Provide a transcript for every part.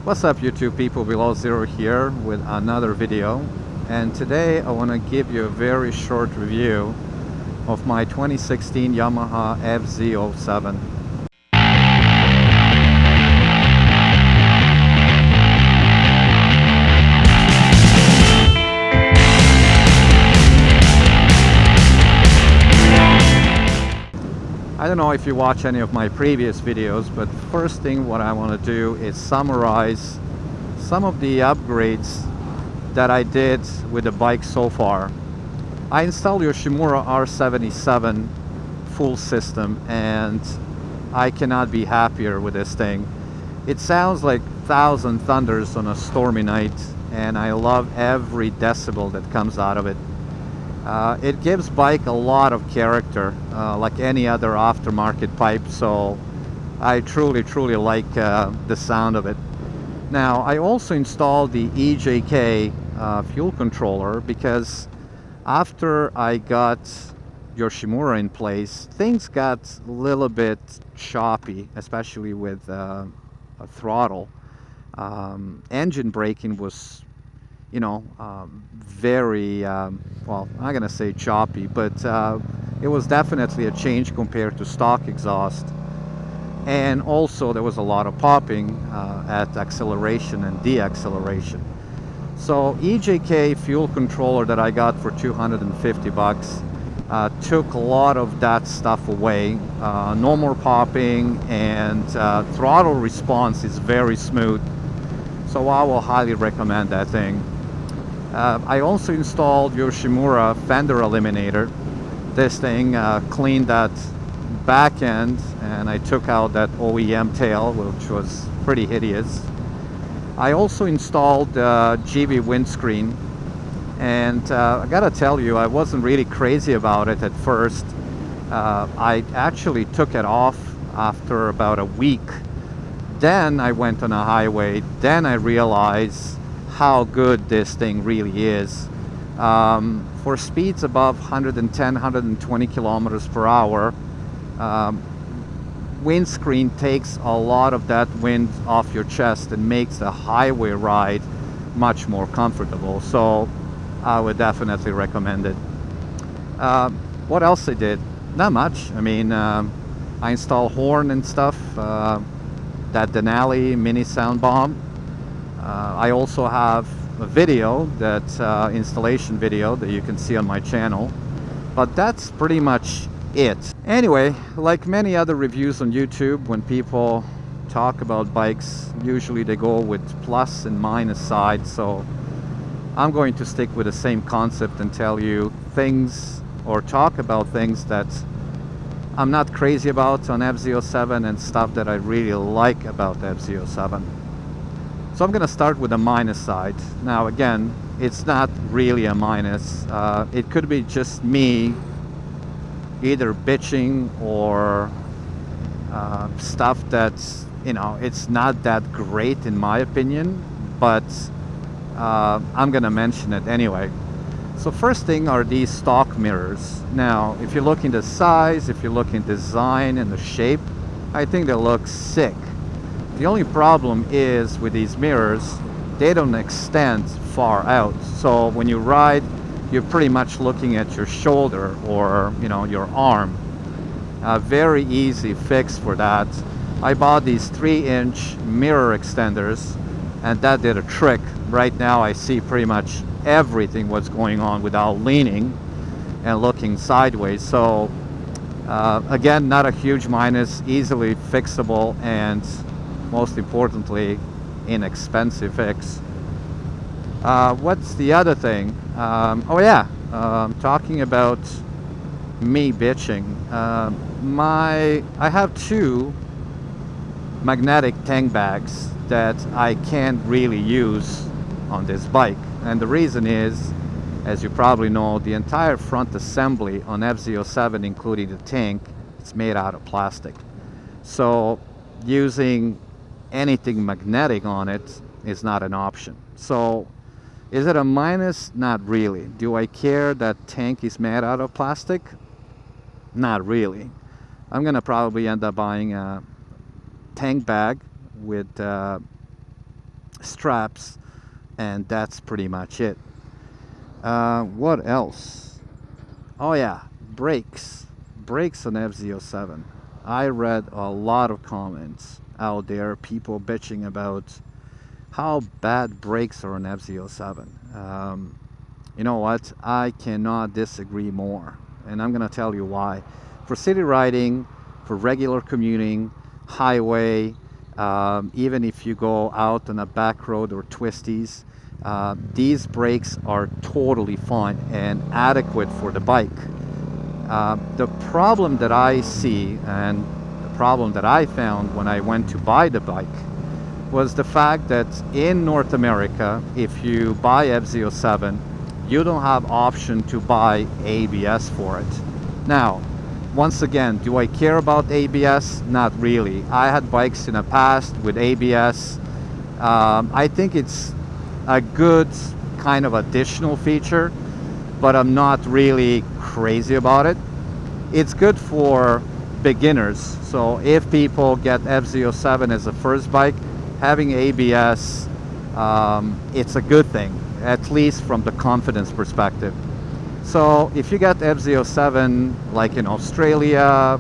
What's up, YouTube people? Below Zero here with another video, and today I want to give you a very short review of my 2016 Yamaha FZ-07. I don't know if you watch any of my previous videos, but first thing what I want to do is summarize some of the upgrades that I did with the bike so far. I installed Yamaha FZ-07 full system and I cannot be happier with this thing. It sounds like 1,000 thunders on a stormy night, and I love every decibel that comes out of it. It gives bike a lot of character, like any other aftermarket pipe, so I truly like the sound of it. Now, I also installed the EJK fuel controller because after I got Yoshimura in place, things got a little bit choppy, especially with a throttle. Engine braking was, you know, very, well, I'm not gonna say choppy, but it was definitely a change compared to stock exhaust. And also there was a lot of popping at acceleration and deceleration. So EJK fuel controller that I got for 250 bucks took a lot of that stuff away. No more popping, and throttle response is very smooth. So I will highly recommend that thing. I also installed Yoshimura fender eliminator. This thing cleaned that back end, and I took out that OEM tail, which was pretty hideous. I also installed GV windscreen, and I gotta tell you, I wasn't really crazy about it at first. I actually took it off after about a week. Then I went on a highway, then I realized how good this thing really is. For speeds above 110, 120 kilometers per hour, windscreen takes a lot of that wind off your chest and makes the highway ride much more comfortable. So I would definitely recommend it. What else I did? Not much. I mean, I installed horn and stuff, that Denali mini sound bomb. I also have a video, that installation video that you can see on my channel, but that's pretty much it. Anyway, like many other reviews on YouTube, when people talk about bikes, usually they go with plus and minus side, so I'm going to stick with the same concept and tell you things, or talk about things that I'm not crazy about on FZ-07 and stuff that I really like about the FZ-07. So I'm gonna start with the minus side. Now again, it's not really a minus. It could be just me either bitching or stuff that's, you know, it's not that great in my opinion, but I'm gonna mention it anyway. So first thing are these stock mirrors. Now, if you look in the size, if you look in design and the shape, I think they look sick. The only problem is with these mirrors, they don't extend far out. So when you ride, you're pretty much looking at your shoulder or, you know, your arm. Very easy fix for that. I bought these 3-inch mirror extenders, and that did a trick. Right now I see pretty much everything what's going on without leaning and looking sideways. So again, not a huge minus, easily fixable, and most importantly, inexpensive fix. What's the other thing? Oh yeah, talking about me bitching. I have 2 magnetic tank bags that I can't really use on this bike, and the reason is, as you probably know, the entire front assembly on FZ-07, including the tank, it's made out of plastic. So using anything magnetic on it is not an option. So is it a minus? Not really. Do I care that tank is made out of plastic? Not really. I'm gonna probably end up buying a tank bag with straps, and that's pretty much it. What else? Oh yeah, brakes on FZ-07. I read a lot of comments out there, people bitching about how bad brakes are on FZ-07. You know what? I cannot disagree more, and I'm gonna tell you why. For city riding, for regular commuting, highway, even if you go out on a back road or twisties, these brakes are totally fine and adequate for the bike. The problem that I see, and the problem that I found when I went to buy the bike, was the fact that in North America, if you buy FZ-07, you don't have option to buy ABS for it. Now, once again, do I care about ABS? Not really. I had bikes in the past with ABS. I think it's a good kind of additional feature, but I'm not really crazy about it. It's good for beginners. So if people get FZ-07 as a first bike, having ABS, it's a good thing, at least from the confidence perspective. So if you get FZ-07 like in Australia,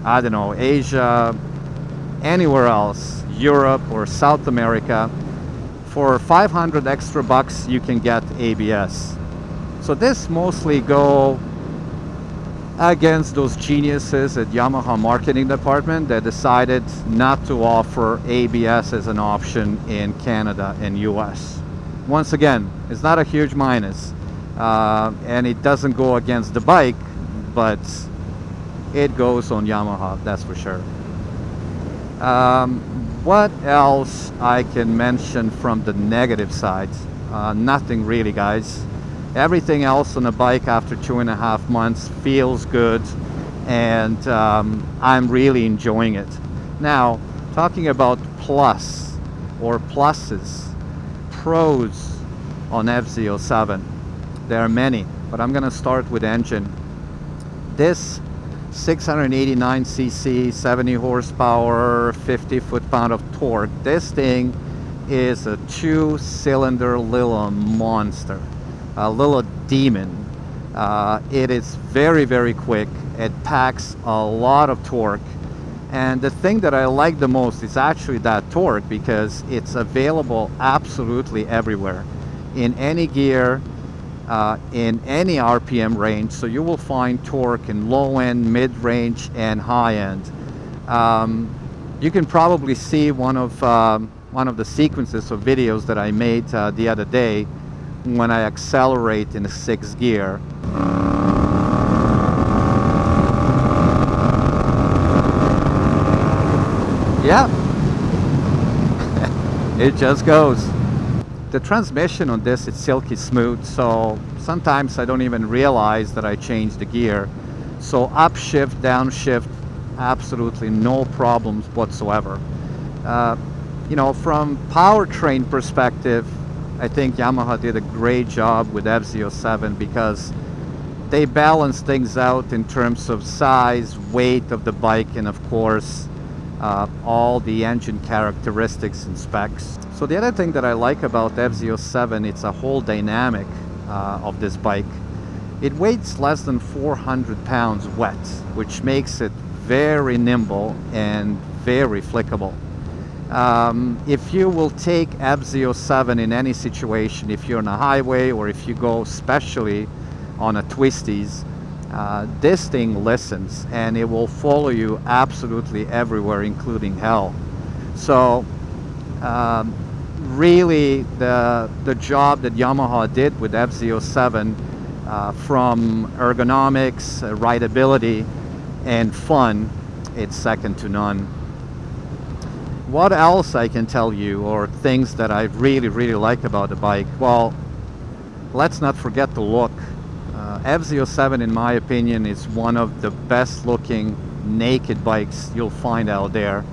I don't know, Asia, anywhere else, Europe or South America, for 500 extra bucks you can get ABS. So this mostly go against those geniuses at Yamaha marketing department that decided not to offer ABS as an option in Canada and US. Once again, it's not a huge minus, and it doesn't go against the bike, but it goes on Yamaha, that's for sure. What else I can mention from the negative side? Nothing really, guys. Everything else on the bike after 2.5 months feels good, and I'm really enjoying it. Now, talking about plus or pluses, pros on FZ-07. There are many, but I'm gonna start with engine. This 689cc, 70 horsepower, 50 foot-pound of torque. This thing is a 2-cylinder little monster, a little demon. It is very, very quick. It packs a lot of torque. And the thing that I like the most is actually that torque, because it's available absolutely everywhere, in any gear, in any RPM range. So you will find torque in low end, mid range, and high end. You can probably see one of the sequences of videos that I made the other day when I accelerate in the 6th gear. Yeah, it just goes. The transmission on this is silky smooth, so sometimes I don't even realize that I changed the gear. So upshift, downshift, absolutely no problems whatsoever. You know, from powertrain perspective, I think Yamaha did a great job with FZ-07, because they balanced things out in terms of size, weight of the bike, and of course all the engine characteristics and specs. So the other thing that I like about FZ-07, it's a whole dynamic of this bike. It weighs less than 400 pounds wet, which makes it very nimble and very flickable. If you will take FZ-07 in any situation, if you're on a highway or if you go especially on a twisties, this thing listens and it will follow you absolutely everywhere, including hell. So really the job that Yamaha did with FZ-07, from ergonomics, rideability, and fun, it's second to none. What else I can tell you, or things that I really like about the bike? Well, let's not forget the look. FZ-07, in my opinion, is one of the best looking naked bikes you'll find out there.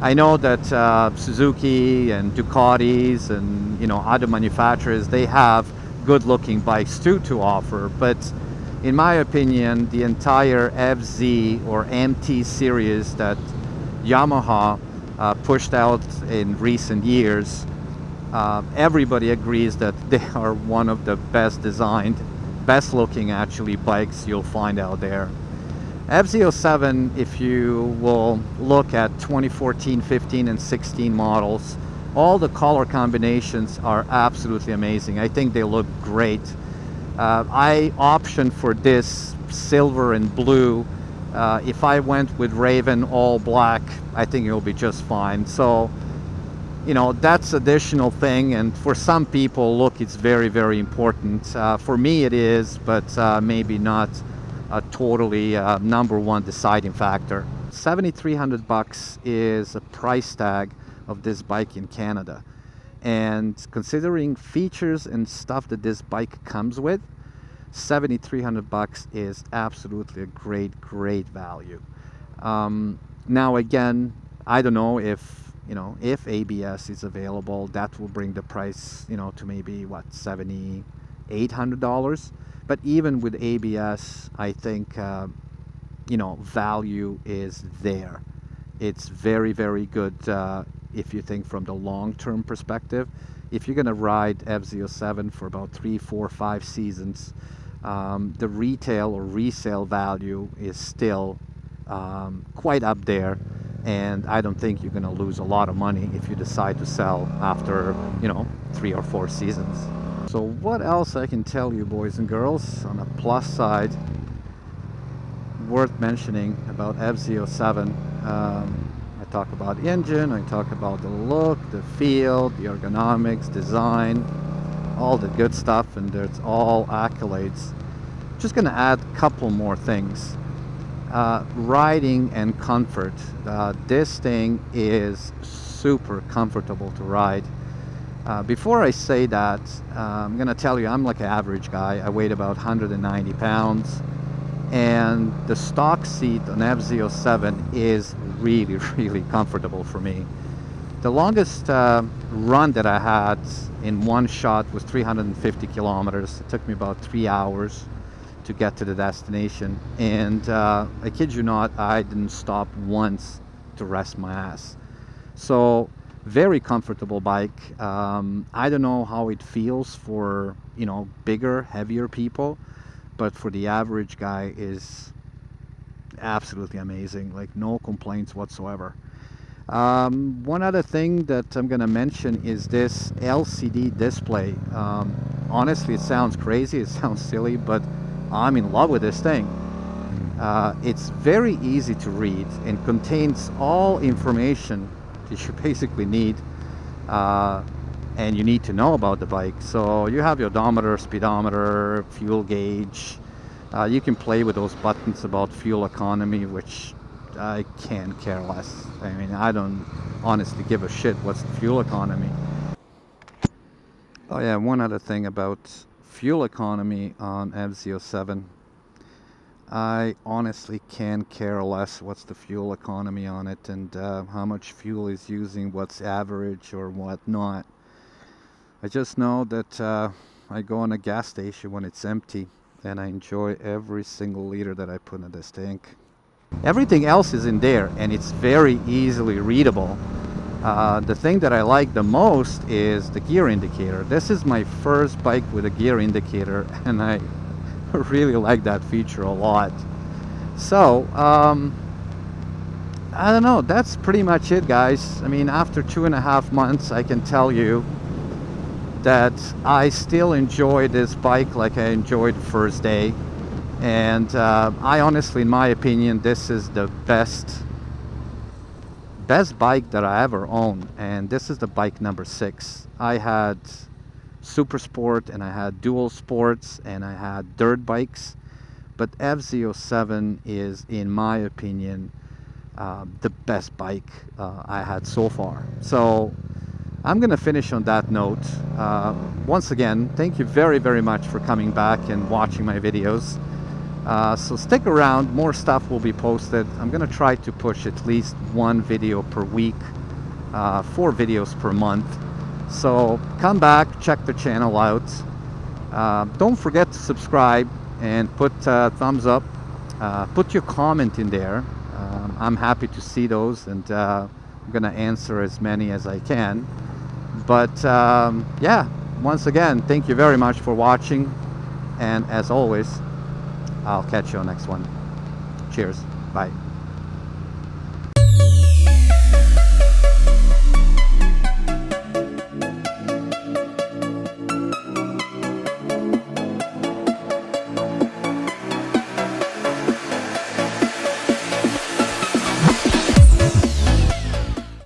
I know that Suzuki and Ducatis and, you know, other manufacturers, they have good looking bikes too to offer, but in my opinion, the entire FZ or MT series that Yamaha pushed out in recent years Everybody agrees that they are one of the best designed, best looking actually bikes you'll find out there. FZ-07, if you will look at 2014, 15 and 16 models, all the color combinations are absolutely amazing. I think they look great. I optioned for this silver and blue. If I went with Raven all black, I think it'll be just fine. So, you know, that's additional thing, and for some people, look, it's very, very important. For me it is, but maybe not a totally number one deciding factor. $7,300 is a price tag of this bike in Canada, and considering features and stuff that this bike comes with, $7,300 is absolutely a great value. Now again, I don't know if, you know, if ABS is available, that will bring the price, you know, to maybe what, $7,800. But even with ABS, I think you know, value is there. It's very, very good if you think from the long-term perspective. If you're gonna ride FZ-07 for about 3, 4, 5 seasons, the retail or resale value is still quite up there, and I don't think you're gonna lose a lot of money if you decide to sell after, you know, 3 or 4 seasons. So what else I can tell you, boys and girls, on a plus side worth mentioning about FZ-07? I talk about the engine, I talk about the look, the feel, the ergonomics, design, all the good stuff, and there's all accolades. Just gonna add a couple more things. Riding and comfort. This thing is super comfortable to ride. Before I say that, I'm gonna tell you, I'm like an average guy. I weigh about 190 pounds, and the stock seat on FZ-07 is really, really comfortable for me. The longest run that I had in one shot was 350 kilometers. It took me about 3 hours to get to the destination, and I kid you not, I didn't stop once to rest my ass. So very comfortable bike. I don't know how it feels for, you know, bigger, heavier people, but for the average guy is absolutely amazing. Like, no complaints whatsoever. One other thing that I'm gonna mention is this LCD display. Honestly, it sounds crazy, it sounds silly, but I'm in love with this thing. It's very easy to read and contains all information that you basically need and you need to know about the bike. So you have your odometer, speedometer, fuel gauge. You can play with those buttons about fuel economy, which I can't care less. I mean, I don't honestly give a shit what's the fuel economy. Oh yeah, one other thing about fuel economy on FZ-07. I honestly can't care less what's the fuel economy on it and how much fuel is using, what's average or what not. I just know that I go on a gas station when it's empty, and I enjoy every single liter that I put in this tank. Everything else is in there, and it's very easily readable. The thing that I like the most is the gear indicator. This is my first bike with a gear indicator, and I really like that feature a lot. So I don't know, that's pretty much it, guys. I mean, after 2.5 months, I can tell you that I still enjoy this bike like I enjoyed the first day. And I honestly, in my opinion, this is the best bike that I ever owned, and this is the bike number 6. I had Super Sport and I had Dual Sports and I had dirt bikes, but FZ-07 is, in my opinion, the best bike I had so far. So I'm gonna finish on that note. Once again, thank you very, very much for coming back and watching my videos. So stick around, more stuff will be posted. I'm gonna try to push at least 1 video per week, 4 videos per month. So come back, check the channel out. Don't forget to subscribe and put a thumbs up. Put your comment in there. I'm happy to see those, and I'm gonna answer as many as I can. But yeah, once again, thank you very much for watching, and as always, I'll catch you on next one. Cheers. Bye.